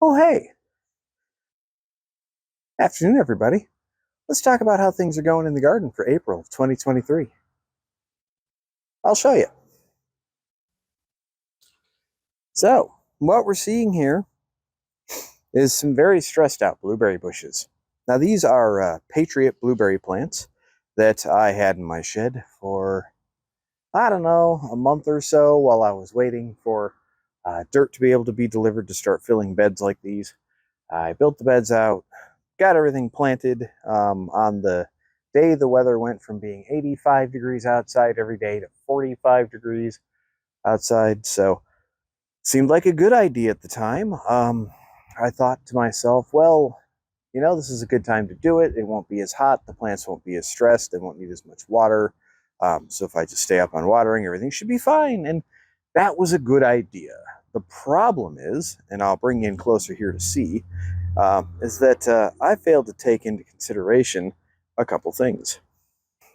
Oh, hey, afternoon, everybody. Let's talk about how things are going in the garden for April of 2023. I'll show you. So, what we're seeing here is some very stressed out blueberry bushes. Now, these are Patriot blueberry plants that I had in my shed for, I don't know, a month or so while I was waiting for dirt to be able to be delivered to start filling beds like these. I built the beds out, got everything planted on the day the weather went from being 85 degrees outside every day to 45 degrees outside. So seemed like a good idea at the time. I thought to myself, well, this is a good time to do it. It won't be as hot. The plants won't be as stressed. They won't need as much water. So if I just stay up on watering, everything should be fine. And that was a good idea. The problem is, and I'll bring you in closer here to see, is that I failed to take into consideration a couple things.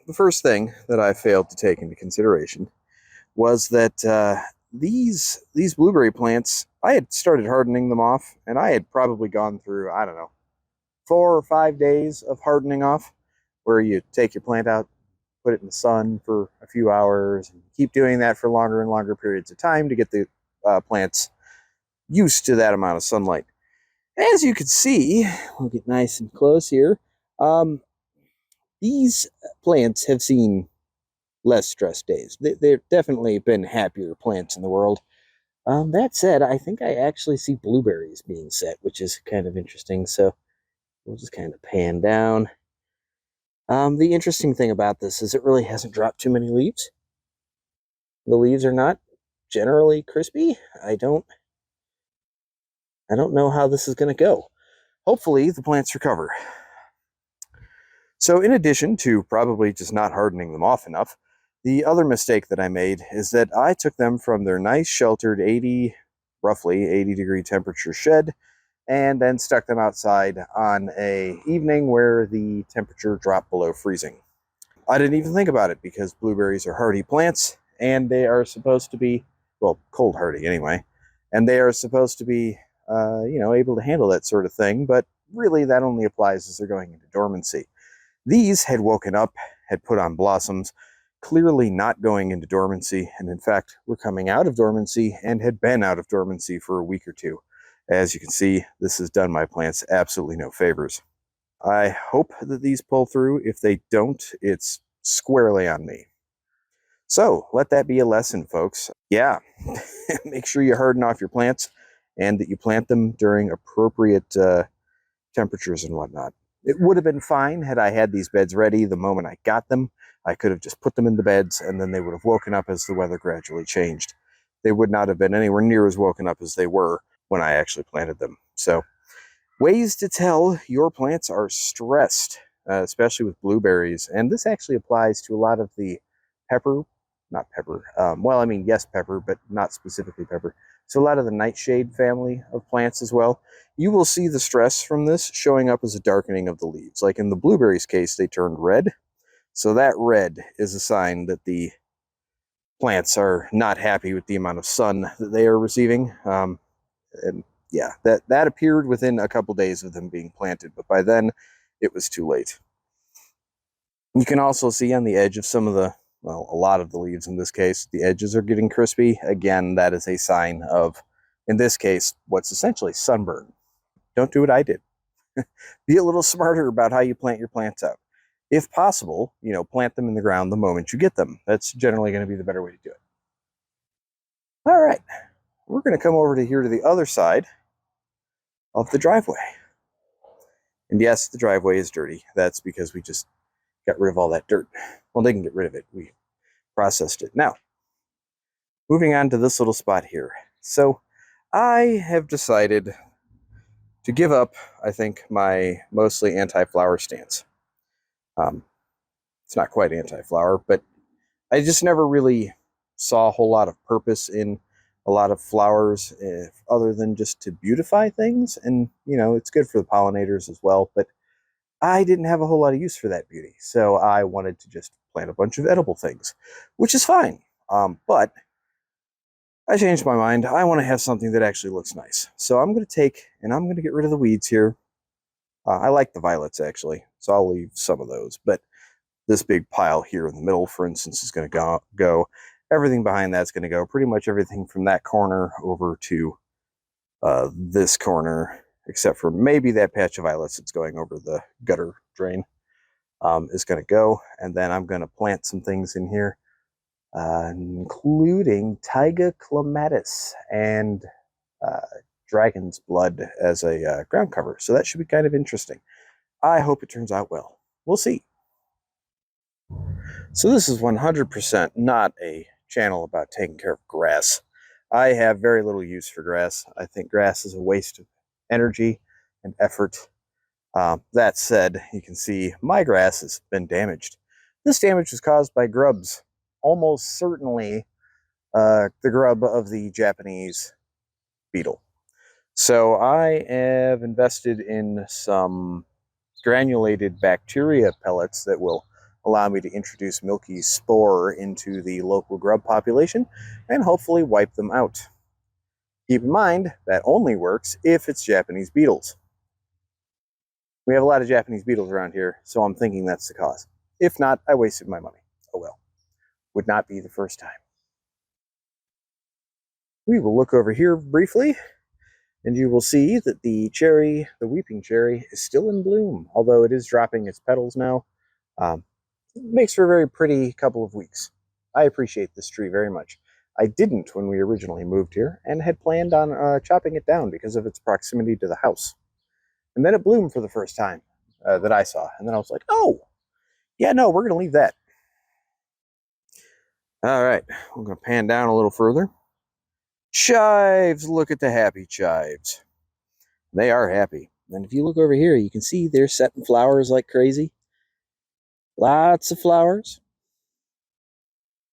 The first thing that I failed to take into consideration was that these blueberry plants, I had started hardening them off, and I had probably gone through, I don't know, 4 or 5 days of hardening off, where you take your plant out, put it in the sun for a few hours, and keep doing that for longer and longer periods of time to get the plants used to that amount of sunlight. As you can see, we'll get nice and close here. These plants have seen less stress days. They've definitely been happier plants in the world. That said, I think I actually see blueberries being set, which is kind of interesting. So we'll just kind of pan down. The interesting thing about this is it really hasn't dropped too many leaves. The leaves are not generally crispy. I don't know how this is going to go. Hopefully the plants recover. So in addition to probably just not hardening them off enough, the other mistake that I made is that I took them from their nice sheltered roughly 80 degree temperature shed, and then stuck them outside on a evening where the temperature dropped below freezing. I didn't even think about it because blueberries are hardy plants and they are supposed to be, well, cold hardy anyway, and they are supposed to be, able to handle that sort of thing, but really that only applies as they're going into dormancy. These had woken up, had put on blossoms, clearly not going into dormancy, and in fact were coming out of dormancy and had been out of dormancy for a week or two. As you can see, this has done my plants absolutely no favors. I hope that these pull through. If they don't, it's squarely on me. So let that be a lesson, folks. Yeah, make sure you harden off your plants and that you plant them during appropriate temperatures and whatnot. It would have been fine had I had these beds ready the moment I got them. I could have just put them in the beds and then they would have woken up as the weather gradually changed. They would not have been anywhere near as woken up as they were when I actually planted them. So, ways to tell your plants are stressed, especially with blueberries. And this actually applies to a lot of the pepper, not pepper, yes, pepper, but not specifically pepper. So a lot of the nightshade family of plants as well. You will see the stress from this showing up as a darkening of the leaves. Like in the blueberries case, they turned red. So that red is a sign that the plants are not happy with the amount of sun that they are receiving. And yeah, that appeared within a couple days of them being planted, but by then it was too late. You can also see on the edge of a lot of the leaves in this case, the edges are getting crispy. Again, that is a sign of, in this case, what's essentially sunburn. Don't do what I did. Be a little smarter about how you plant your plants out. If possible, plant them in the ground the moment you get them. That's generally going to be the better way to do it. All right, we're going to come over to here to the other side of the driveway. And yes, the driveway is dirty. That's because we just got rid of all that dirt. Well, they can get rid of it. We processed it. Now, moving on to this little spot here. So I have decided to give up, I think, my mostly anti-flower stance. It's not quite anti-flower, but I just never really saw a whole lot of purpose in a lot of flowers other than just to beautify things. And, it's good for the pollinators as well. But I didn't have a whole lot of use for that beauty. So I wanted to just plant a bunch of edible things, which is fine. But I changed my mind. I want to have something that actually looks nice. So I'm going to take, and I'm going to get rid of the weeds here. I like the violets, actually, so I'll leave some of those. But this big pile here in the middle, for instance, is going to go. Everything behind that's going to go. Pretty much everything from that corner over to this corner, except for maybe that patch of violets that's going over the gutter drain, is going to go. And then I'm going to plant some things in here, including Taiga clematis and dragon's blood as a ground cover. So that should be kind of interesting. I hope it turns out well. We'll see. So this is 100% not a channel about taking care of grass. I have very little use for grass. I think grass is a waste of energy and effort. That said, you can see my grass has been damaged. This damage was caused by grubs. Almost certainly the grub of the Japanese beetle. So I have invested in some granulated bacteria pellets that will allow me to introduce milky spore into the local grub population and hopefully wipe them out. Keep in mind, that only works if it's Japanese beetles. We have a lot of Japanese beetles around here, so I'm thinking that's the cause. If not, I wasted my money. Oh well. Would not be the first time. We will look over here briefly, and you will see that the cherry, the weeping cherry, is still in bloom, although it is dropping its petals now. It makes for a very pretty couple of weeks. I appreciate this tree very much. I didn't when we originally moved here, and had planned on chopping it down because of its proximity to the house. And then it bloomed for the first time that I saw, and then I was like, oh, yeah, no, we're going to leave that. All right, we're going to pan down a little further. Chives, look at the happy chives. They are happy. And if you look over here, you can see they're setting flowers like crazy. Lots of flowers,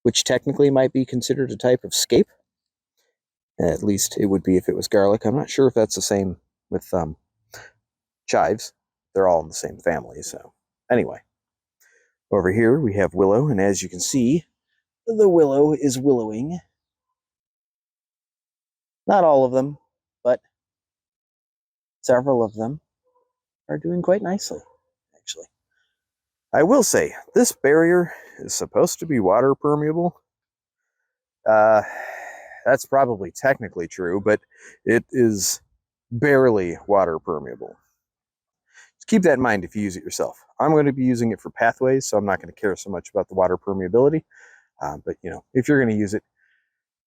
which technically might be considered a type of scape. At least it would be if it was garlic. I'm not sure if that's the same with chives. They're all in the same family, so anyway. Over here we have willow, and as you can see, the willow is willowing. Not all of them, but several of them are doing quite nicely, actually. I will say, this barrier is supposed to be water permeable. That's probably technically true, but it is barely water permeable. Just keep that in mind if you use it yourself. I'm going to be using it for pathways, so I'm not going to care so much about the water permeability. But if you're going to use it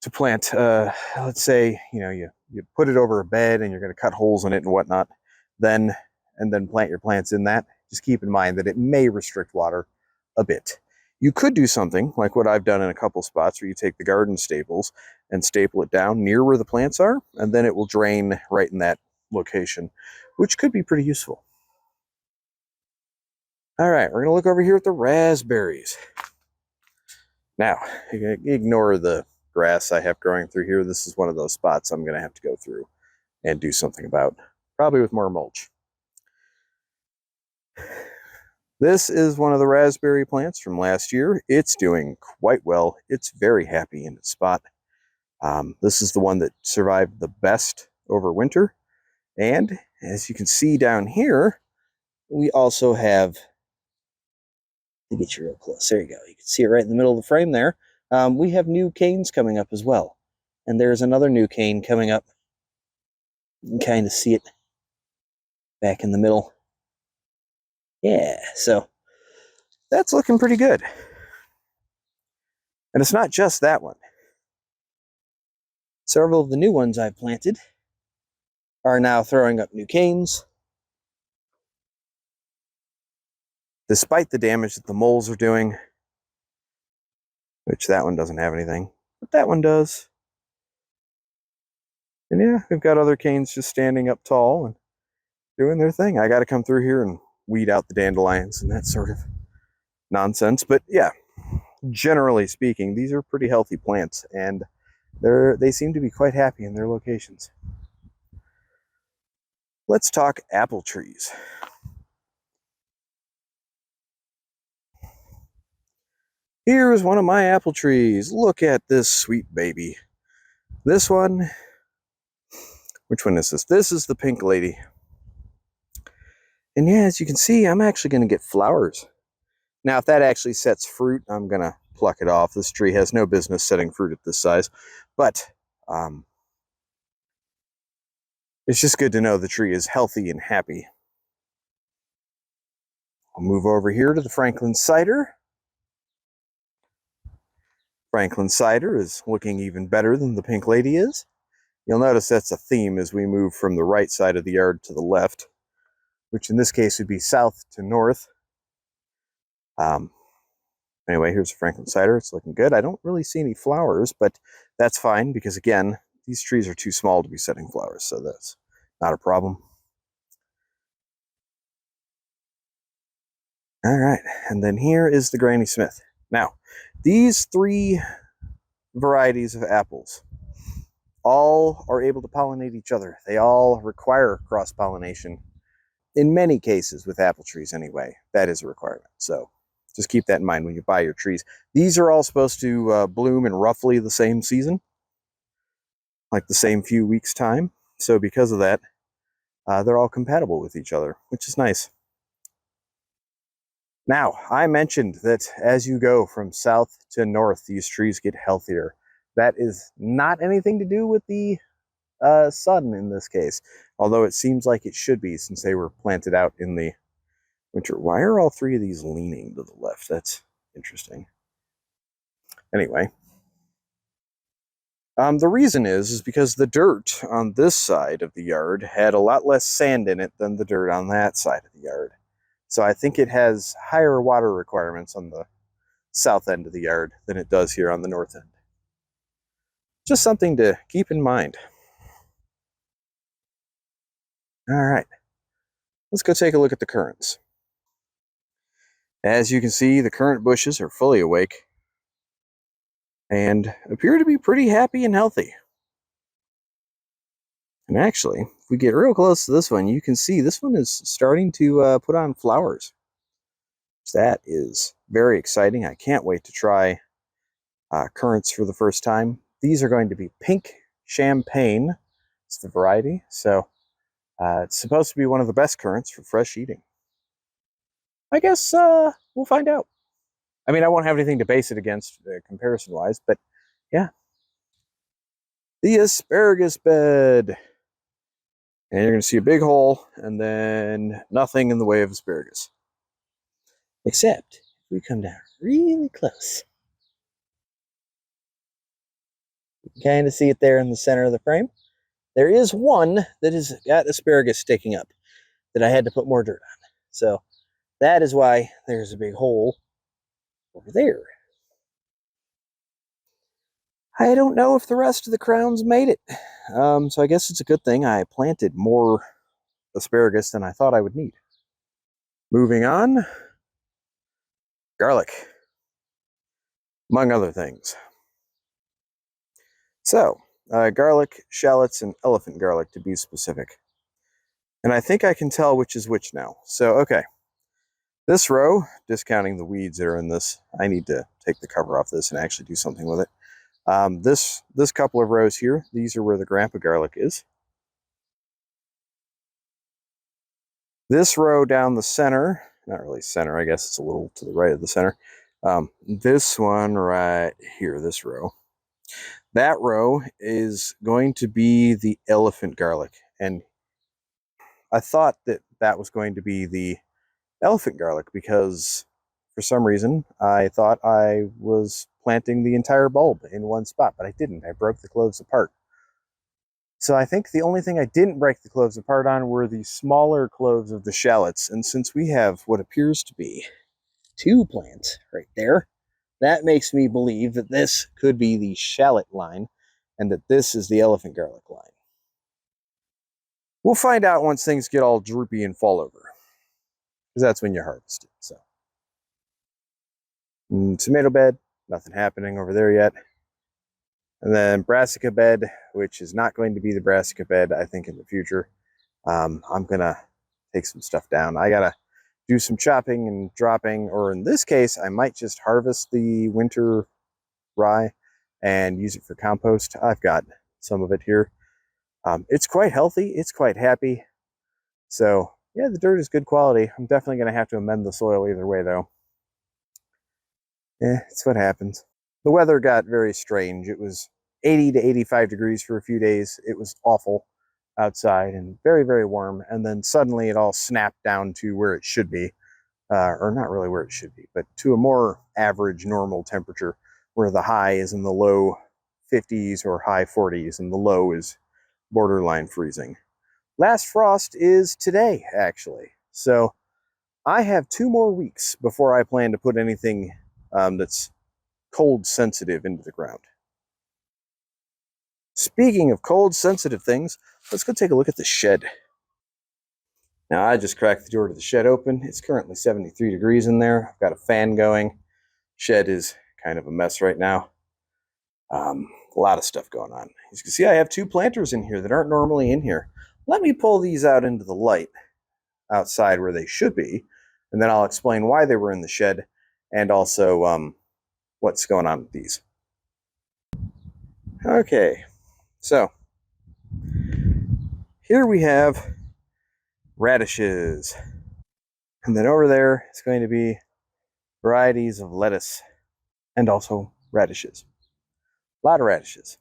to plant, let's say you put it over a bed and you're going to cut holes in it and whatnot, and then plant your plants in that. Just keep in mind that it may restrict water a bit. You could do something like what I've done in a couple spots, where you take the garden staples and staple it down near where the plants are, and then it will drain right in that location, which could be pretty useful. All right, we're going to look over here at the raspberries. Now, ignore the grass I have growing through here. This is one of those spots I'm going to have to go through and do something about, probably with more mulch. This is one of the raspberry plants from last year. It's doing quite well. It's very happy in its spot. This is the one that survived the best over winter. And as you can see down here, we also have, to get you real close, there you go. You can see it right in the middle of the frame there. We have new canes coming up as well. And there's another new cane coming up. You can kind of see it back in the middle. Yeah, so that's looking pretty good. And it's not just that one. Several of the new ones I've planted are now throwing up new canes. Despite the damage that the moles are doing, which that one doesn't have anything, but that one does. And yeah, we've got other canes just standing up tall and doing their thing. I got to come through here and weed out the dandelions and that sort of nonsense. But yeah, generally speaking, these are pretty healthy plants, and they seem to be quite happy in their locations. Let's talk apple trees. Here is one of my apple trees. Look at this sweet baby. This one, which one is this? This is the pink lady. And yeah, as you can see, I'm actually going to get flowers. Now, if that actually sets fruit, I'm going to pluck it off. This tree has no business setting fruit at this size. But it's just good to know the tree is healthy and happy. I'll move over here to the Franklin cider. Franklin cider is looking even better than the pink lady is. You'll notice that's a theme as we move from the right side of the yard to the left, which in this case would be south to north. Anyway, here's the Franklin cider. It's looking good. I don't really see any flowers, but that's fine because, again, these trees are too small to be setting flowers, so that's not a problem. All right, and then here is the Granny Smith. Now, these 3 varieties of apples all are able to pollinate each other. They all require cross-pollination. In many cases, with apple trees anyway, that is a requirement. So just keep that in mind when you buy your trees. These are all supposed to bloom in roughly the same season, like the same few weeks' time. So because of that, they're all compatible with each other, which is nice. Now, I mentioned that as you go from south to north, these trees get healthier. That is not anything to do with the sun in this case, although it seems like it should be since they were planted out in the winter. Why are all 3 of these leaning to the left? That's interesting. Anyway, the reason is because the dirt on this side of the yard had a lot less sand in it than the dirt on that side of the yard. So I think it has higher water requirements on the south end of the yard than it does here on the north end. Just something to keep in mind. All right, let's go take a look at the currants. As you can see, the currant bushes are fully awake and appear to be pretty happy and healthy. And actually, if we get real close to this one, you can see this one is starting to put on flowers. That is very exciting. I can't wait to try currants for the first time. These are going to be pink champagne. It's the variety. So it's supposed to be one of the best currants for fresh eating. I guess we'll find out. I mean, I won't have anything to base it against comparison-wise, but yeah. The asparagus bed. And you're going to see a big hole and then nothing in the way of asparagus. Except if we come down really close. You can kind of see it there in the center of the frame. There is one that has got asparagus sticking up that I had to put more dirt on. So that is why there's a big hole over there. I don't know if the rest of the crowns made it. So I guess it's a good thing I planted more asparagus than I thought I would need. Moving on, garlic, among other things. So, garlic, shallots, and elephant garlic to be specific. And I think I can tell which is which now. So, okay. This row, discounting the weeds that are in this, I need to take the cover off this and actually do something with it. This couple of rows here, these are where the grandpa garlic is. This row down the center, not really center, I guess it's a little to the right of the center. This one right here, this row. That row is going to be the elephant garlic. And I thought that that was going to be the elephant garlic because for some reason I thought I was planting the entire bulb in one spot, but I didn't. I broke the cloves apart. So I think the only thing I didn't break the cloves apart on were the smaller cloves of the shallots. And since we have what appears to be 2 plants right there, that makes me believe that this could be the shallot line and that this is the elephant garlic line. We'll find out once things get all droopy and fall over, because that's when you harvest it. So, tomato bed, nothing happening over there yet. And then brassica bed, which is not going to be the brassica bed, I think, in the future. I'm going to take some stuff down. I got to do some chopping and dropping, or in this case, I might just harvest the winter rye and use it for compost. I've got some of it here. It's quite healthy. It's quite happy. So yeah, the dirt is good quality. I'm definitely going to have to amend the soil either way, though. It's what happens. The weather got very strange. It was 80 to 85 degrees for a few days. It was awful outside and very, very warm. And then suddenly it all snapped down to where it should be. Or not really where it should be, but to a more average, normal temperature where the high is in the low 50s or high 40s and the low is borderline freezing. Last frost is today, actually. So I have 2 more weeks before I plan to put anything that's cold sensitive into the ground. Speaking of cold sensitive things, let's go take a look at the shed. Now I just cracked the door to the shed open. It's currently 73 degrees in there. I've got a fan going. Shed is kind of a mess right now. A lot of stuff going on. As you can see, I have 2 planters in here that aren't normally in here. Let me pull these out into the light outside where they should be, and then I'll explain why they were in the shed and also what's going on with these. Okay, so here we have radishes, and then over there it's going to be varieties of lettuce and also radishes. A lot of radishes,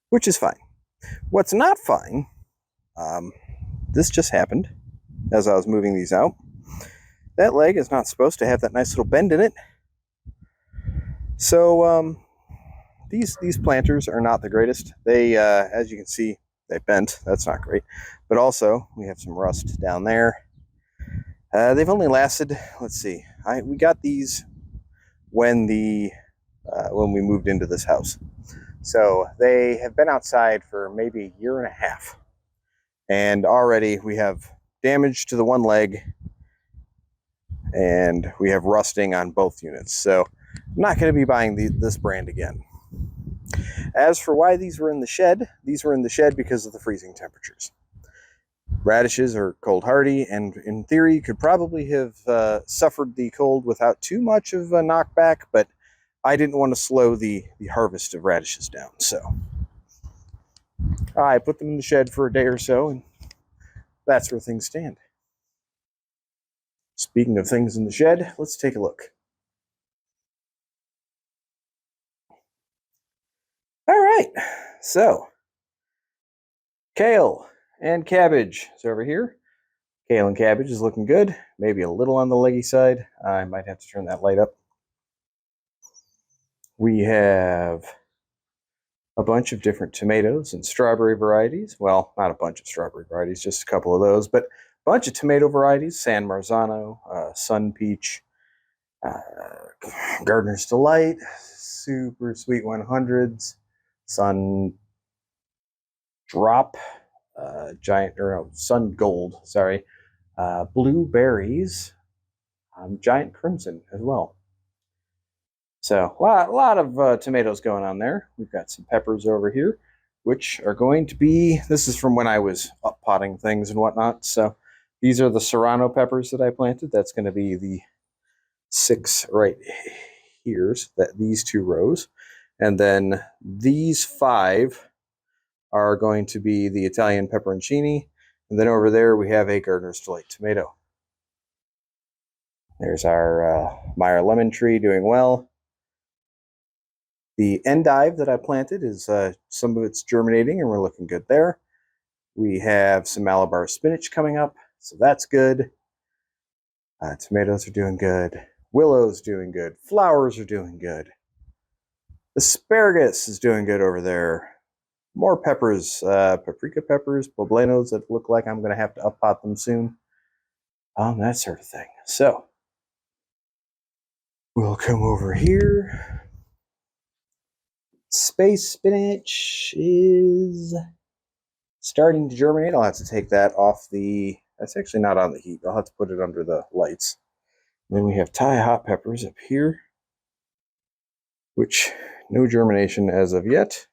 which is fine. What's not fine, this just happened as I was moving these out. That leg is not supposed to have that nice little bend in it. So these planters are not the greatest. They, as you can see, they bent. That's not great. But also, we have some rust down there. They've only lasted, let's see, we got these when we moved into this house. So they have been outside for maybe a year and a half. And already we have damage to the one leg and we have rusting on both units. So I'm not going to be buying this brand again. As for why these were in the shed because of the freezing temperatures. Radishes are cold hardy, and in theory could probably have suffered the cold without too much of a knockback, but I didn't want to slow the harvest of radishes down. So I put them in the shed for a day or so, and that's where things stand. Speaking of things in the shed, let's take a look. All right, so kale and cabbage is over here. Kale and cabbage is looking good, maybe a little on the leggy side. I might have to turn that light up. We have a bunch of different tomatoes and strawberry varieties. Well, not a bunch of strawberry varieties, just a couple of those, but a bunch of tomato varieties: San Marzano, Sun Peach, Gardener's Delight, Super Sweet 100s, Sun Drop, Sun Gold, sorry, Blueberries, Giant Crimson as well. So a lot of tomatoes going on there. We've got some peppers over here, which are going to be, this is from when I was up potting things and whatnot. So these are the Serrano peppers that I planted. That's going to be the 6 right here, these 2 rows. And then these 5 are going to be the Italian pepperoncini. And then over there we have a Gardener's Delight tomato. There's our Meyer lemon tree doing well. The endive that I planted is some of it's germinating and we're looking good there. We have some Malabar spinach coming up, so that's good. Tomatoes are doing good. Willow's doing good. Flowers are doing good. Asparagus is doing good over there. More peppers, paprika peppers, poblanos that look like I'm going to have to up-pot them soon. That sort of thing. So we'll come over here. Space spinach is starting to germinate. I'll have to take that off that's actually not on the heat. I'll have to put it under the lights. And then we have Thai hot peppers up here, which no germination as of yet.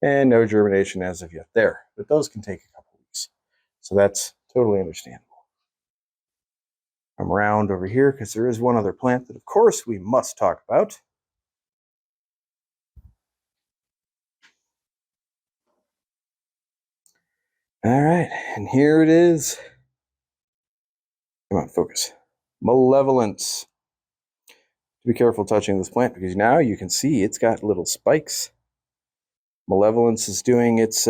And no germination as of yet there. But those can take a couple weeks. So that's totally understandable. Come around over here because there is one other plant that, of course, we must talk about. All right, and here it is. Come on, focus. Malevolence. Be careful touching this plant because now you can see it's got little spikes. Malevolence is doing its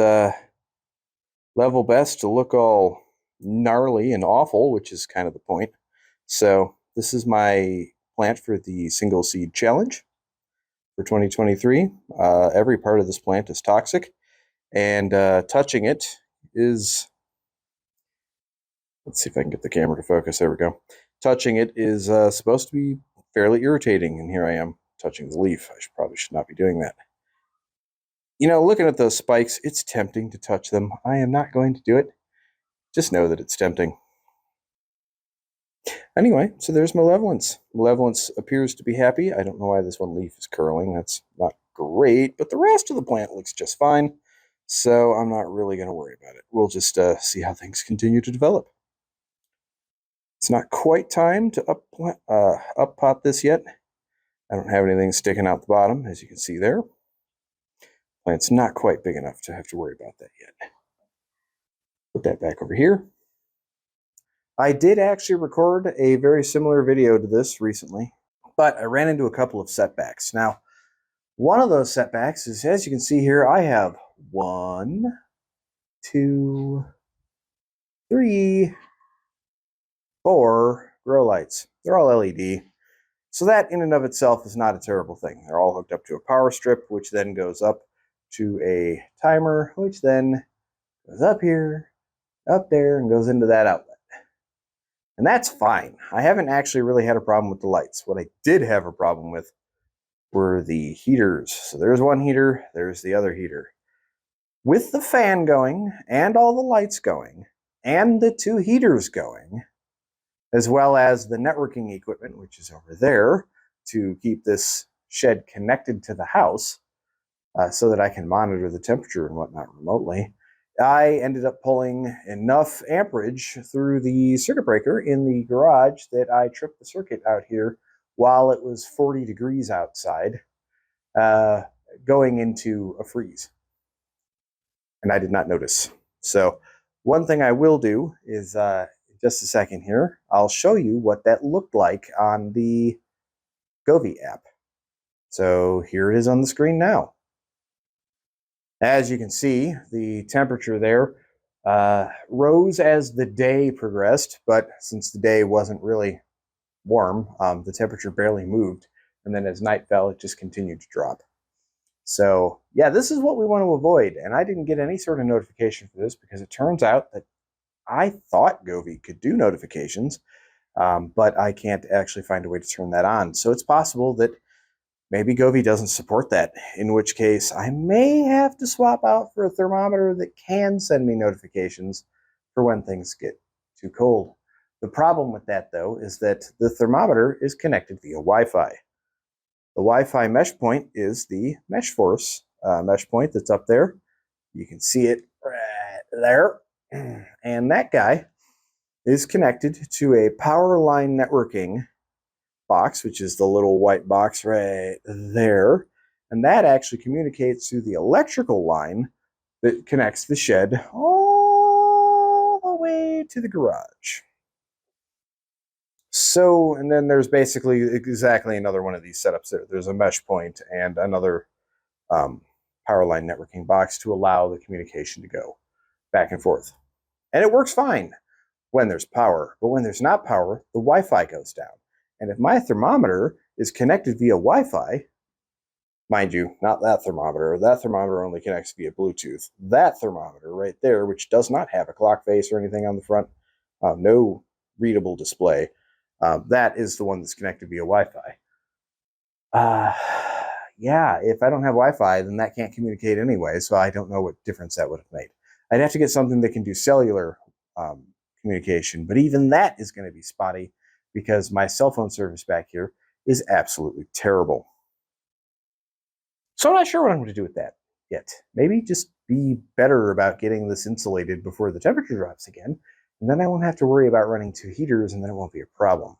level best to look all gnarly and awful, which is kind of the point. So this is my plant for the single seed challenge for 2023. Every part of this plant is toxic, and touching it is, let's see if I can get the camera to focus. There we go. Touching it is supposed to be fairly irritating, and here I am touching the leaf. I probably should not be doing that. You know, looking at those spikes, it's tempting to touch them. I am not going to do it. Just know that it's tempting. Anyway, so there's Malevolence. Malevolence appears to be happy. I don't know why this one leaf is curling. That's not great, but the rest of the plant looks just fine. So I'm not really going to worry about it. We'll just see how things continue to develop. It's not quite time to up pot this yet. I don't have anything sticking out the bottom, as you can see there. Plant's not quite big enough to have to worry about that yet. Put that back over here. I did actually record a very similar video to this recently, but I ran into a couple of setbacks. Now, one of those setbacks is, as you can see here, I have 1, 2, 3, 4 grow lights. They're all LED. So that in and of itself is not a terrible thing. They're all hooked up to a power strip, which then goes up to a timer, which then goes up here, up there, and goes into that outlet. And that's fine. I haven't actually really had a problem with the lights. What I did have a problem with were the heaters. So there's one heater, there's the other heater. With the fan going, and all the lights going, and the 2 heaters going, as well as the networking equipment, which is over there, to keep this shed connected to the house, so that I can monitor the temperature and whatnot remotely, I ended up pulling enough amperage through the circuit breaker in the garage that I tripped the circuit out here while it was 40 degrees outside, going into a freeze. And I did not notice. So one thing I will do is, just a second here, I'll show you what that looked like on the Govi app. So here it is on the screen now. As you can see, the temperature there rose as the day progressed, but since the day wasn't really warm, the temperature barely moved, and then as night fell, it just continued to drop. So yeah, this is what we want to avoid, and I didn't get any sort of notification for this because it turns out that I thought Govi could do notifications, but I can't actually find a way to turn that on. So it's possible that maybe Govi doesn't support that, in which case I may have to swap out for a thermometer that can send me notifications for when things get too cold. The problem with that, though, is that the thermometer is connected via Wi-Fi. The Wi-Fi mesh point is the MeshForce mesh point that's up there. You can see it right there. And that guy is connected to a power line networking box, which is the little white box right there. And that actually communicates through the electrical line that connects the shed all the way to the garage. So, and then there's basically exactly another one of these setups there. There's a mesh point and another power line networking box to allow the communication to go back and forth. And it works fine when there's power, but when there's not power, the Wi-Fi goes down. And if my thermometer is connected via Wi-Fi, mind you, not that thermometer only connects via Bluetooth. That thermometer right there, which does not have a clock face or anything on the front, no readable display, that is the one that's connected via Wi-Fi. Yeah, if I don't have Wi-Fi, then that can't communicate anyway, so I don't know what difference that would have made. I'd have to get something that can do cellular communication, but even that is going to be spotty because my cell phone service back here is absolutely terrible. So I'm not sure what I'm going to do with that yet. Maybe just be better about getting this insulated before the temperature drops again, And then I won't have to worry about running 2 heaters, and then it won't be a problem.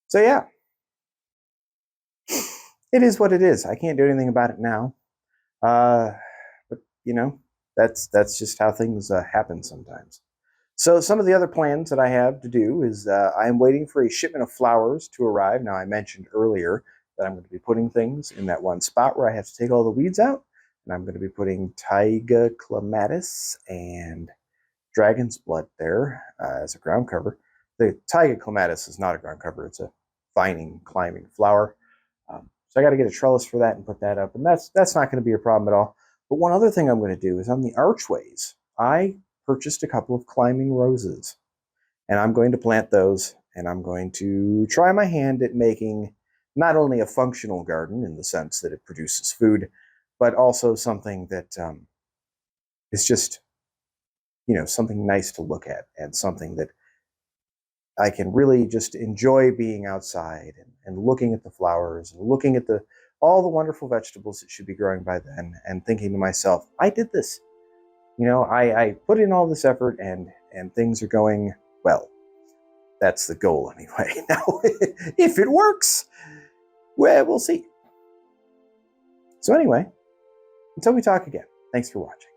So yeah, it is what it is. I can't do anything about it now. But you know, that's just how things happen sometimes. So some of the other plans that I have to do is I'm waiting for a shipment of flowers to arrive. Now I mentioned earlier that I'm going to be putting things in that one spot where I have to take all the weeds out. And I'm going to be putting Taiga clematis and dragon's blood there as a ground cover. The Taiga clematis is not a ground cover. It's a vining, climbing flower. So I got to get a trellis for that and put that up. And that's not going to be a problem at all. But one other thing I'm going to do is on the archways, I purchased a couple of climbing roses. And I'm going to plant those, and I'm going to try my hand at making not only a functional garden in the sense that it produces food, but also something that is just, something nice to look at and something that I can really just enjoy being outside and looking at the flowers and looking at all the wonderful vegetables that should be growing by then and thinking to myself, I did this. I put in all this effort and things are going well. That's the goal anyway. Now, if it works, well, we'll see. So anyway, until we talk again, thanks for watching.